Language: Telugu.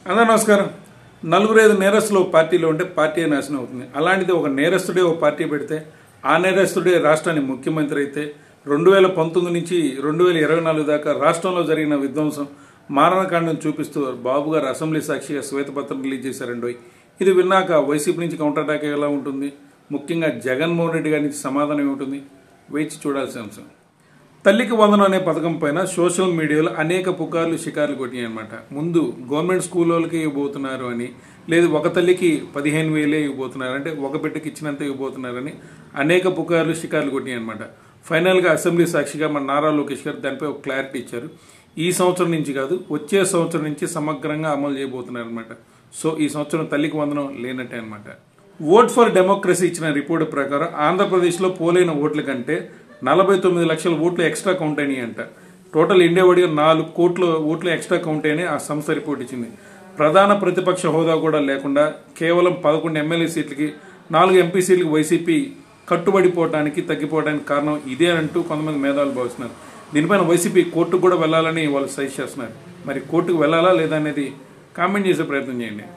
అందరూ నమస్కారం. నలుగురు ఐదు నేరస్తులు పార్టీలో ఉంటే పార్టీ నాశనం అవుతుంది. అలాంటిది ఒక నేరస్తుడే ఒక పార్టీ పెడితే ఆ నేరస్తుడే రాష్ట్రానికి ముఖ్యమంత్రి అయితే 2019 నుంచి 2024 దాకా రాష్ట్రంలో జరిగిన విధ్వంసం మారణకాండం చూపిస్తూ బాబు గారు అసెంబ్లీ సాక్షిగా శ్వేతపత్రం రిలీజ్ చేశారండి. ఇది విన్నాక వైసీపీ నుంచి కౌంటర్ అటాక్ ఎలా ఉంటుంది, ముఖ్యంగా జగన్మోహన్ రెడ్డి గారి నుంచి సమాధానం ఏముంటుంది వేచి చూడాల్సిన అంశం. తల్లికి వందనం అనే పథకం పైన సోషల్ మీడియాలో అనేక పుకార్లు షికార్లు కొట్టినాయి అనమాట. ముందు గవర్నమెంట్ స్కూల్ వాళ్ళకి ఇవ్వబోతున్నారు అని, లేదు ఒక తల్లికి 15,000 ఇవ్వబోతున్నారు అంటే ఒక బిడ్డకి ఇచ్చినంత ఇవ్వబోతున్నారని అనేక పుకార్లు షికార్లు కొట్టినాయి అనమాట. ఫైనల్గా అసెంబ్లీ సాక్షిగా మన నారా లోకేష్ గారు దానిపై ఒక క్లారిటీ ఇచ్చారు. ఈ సంవత్సరం నుంచి కాదు, వచ్చే సంవత్సరం నుంచి సమగ్రంగా అమలు చేయబోతున్నారు అనమాట. సో ఈ సంవత్సరం తల్లికి వందనం లేనట్టే అనమాట. ఓట్ ఫర్ డెమోక్రసీ ఇచ్చిన రిపోర్టు ప్రకారం ఆంధ్రప్రదేశ్లో పోలైన ఓట్ల కంటే 49 లక్షల ఓట్లు ఎక్స్ట్రా కౌంట్ అయినాయి అంట. టోటల్ ఇండియా వాడిగా 4 కోట్ల ఓట్లు ఎక్స్ట్రా కౌంట్ అయినాయి ఆ సంస్థ రిపోర్ట్ ఇచ్చింది. ప్రధాన ప్రతిపక్ష హోదా కూడా లేకుండా కేవలం 11 ఎమ్మెల్యే సీట్లకి 4 ఎంపీ సీట్లకి వైసీపీ కట్టుబడిపోవడానికి తగ్గిపోవడానికి కారణం ఇదే అంటూ కొంతమంది మేధావులు భావిస్తున్నారు. దీనిపైన వైసీపీ కోర్టుకు కూడా వెళ్లాలని వాళ్ళు సజెస్ట్ చేస్తున్నారు. మరి కోర్టుకు వెళ్లాలా లేదా అనేది కామెంట్ చేసే ప్రయత్నం చేయండి.